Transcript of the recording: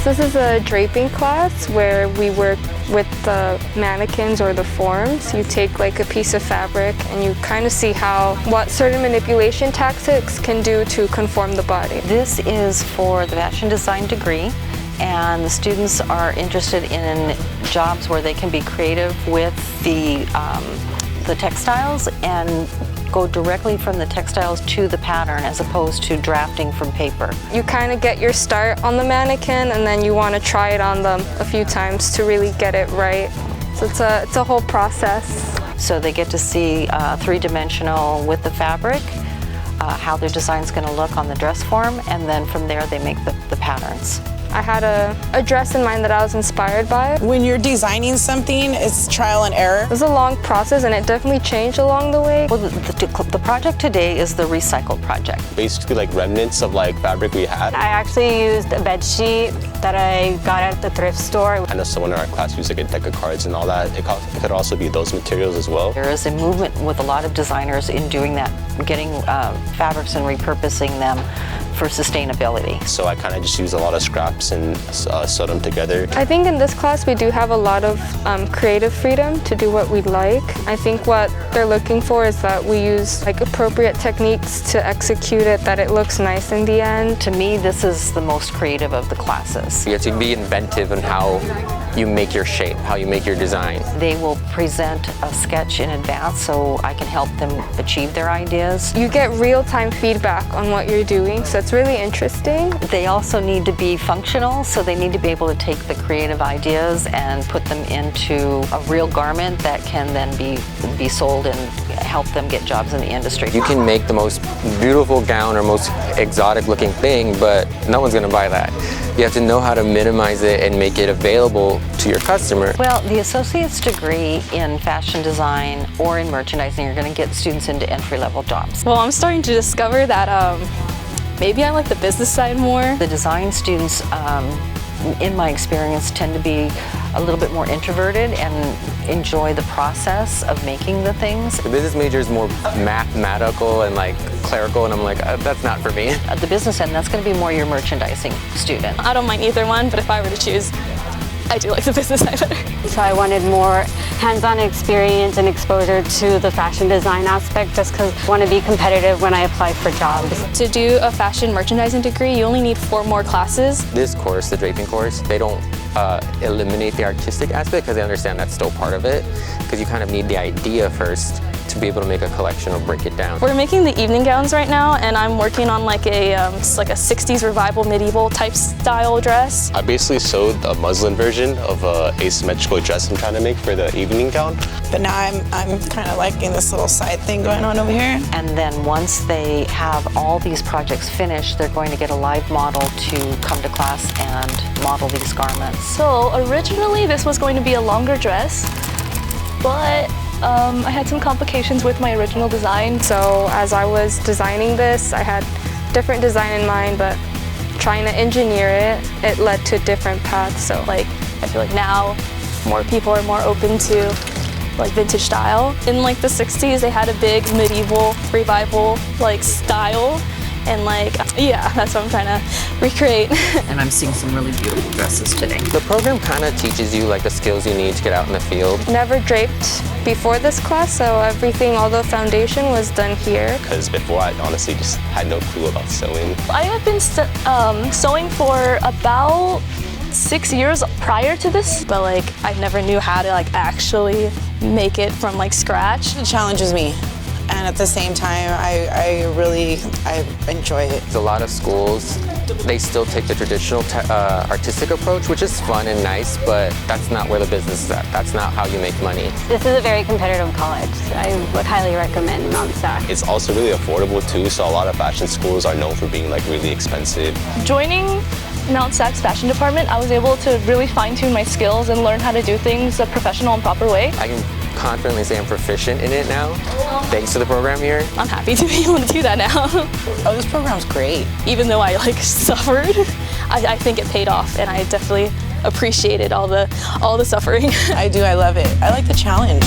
This is a draping class where we work with the mannequins or the forms. You take like a piece of fabric and you kind of see what certain manipulation tactics can do to conform the body. This is for the fashion design degree, and the students are interested in jobs where they can be creative with the textiles and go directly from the textiles to the pattern as opposed to drafting from paper. You kind of get your start on the mannequin and then you want to try it on them a few times to really get it right. So it's a whole process. So they get to see three-dimensional with the fabric, how their design's going to look on the dress form, and then from there they make the patterns. I had a dress in mind that I was inspired by. When you're designing something, it's trial and error. It was a long process and it definitely changed along the way. Well, the project today is the recycled project. Basically like remnants of like fabric we had. I actually used a bed sheet that I got at the thrift store. I know someone in our class used like a deck of cards and all that. It could also be those materials as well. There is a movement with a lot of designers in doing that, getting fabrics and repurposing them for sustainability. So I kind of just use a lot of scraps and sew them together. I think in this class we do have a lot of creative freedom to do what we like. I think what they're looking for is that we use like appropriate techniques to execute it, that it looks nice in the end. To me, this is the most creative of the classes. You have to be inventive in how you make your shape, how you make your design. They will present a sketch in advance so I can help them achieve their ideas. You get real-time feedback on what you're doing, so it's really interesting. They also need to be functional, so they need to be able to take the creative ideas and put them into a real garment that can then be sold and help them get jobs in the industry. You can make the most beautiful gown or most exotic looking thing, but no one's gonna buy that. You have to know how to minimize it and make it available to your customer. Well, the associate's degree in fashion design or in merchandising are going to get students into entry-level jobs. Well, I'm starting to discover that maybe I like the business side more. The design students, in my experience, tend to be a little bit more introverted and enjoy the process of making the things. The business major is more mathematical and like clerical, and I'm like, that's not for me. At the business end, that's going to be more your merchandising student. I don't mind either one, but if I were to choose, I do like the business side better. So I wanted more hands-on experience and exposure to the fashion design aspect just because I want to be competitive when I apply for jobs. To do a fashion merchandising degree, you only need 4 more classes. This course, the draping course, they don't eliminate the artistic aspect because they understand that's still part of it, because you kind of need the idea first to be able to make a collection or break it down. We're making the evening gowns right now, and I'm working on like a 60s revival medieval type style dress. I basically sewed a muslin version of a asymmetrical dress I'm trying to make for the evening gown. But now I'm kind of liking this little side thing going on over here. And then once they have all these projects finished, they're going to get a live model to come to class and model these garments. So originally this was going to be a longer dress, but I had some complications with my original design. So as I was designing this, I had different design in mind, but trying to engineer it led to different paths. So like, I feel like now more people are more open to like vintage style. In like the 60s, they had a big medieval revival like style. And like, yeah, that's what I'm trying to recreate. And I'm seeing some really beautiful dresses today. The program kind of teaches you like the skills you need to get out in the field. Never draped before this class, so all the foundation was done here. Because before I honestly just had no clue about sewing. I have been sewing for about 6 years prior to this, but like I never knew how to like actually make it from like scratch. It challenges me. And at the same time, I enjoy it. There's a lot of schools, they still take the traditional artistic approach, which is fun and nice, but that's not where the business is at. That's not how you make money. This is a very competitive college. I would highly recommend Mount SAC. It's also really affordable too, so a lot of fashion schools are known for being like really expensive. Joining Mount SAC's fashion department, I was able to really fine-tune my skills and learn how to do things a professional and proper way. I can confidently say I'm proficient in it now, thanks to the program here. I'm happy to be able to do that now. Oh, this program's great. Even though I like suffered, I think it paid off, and I definitely appreciated all the suffering. I do, I love it. I like the challenge.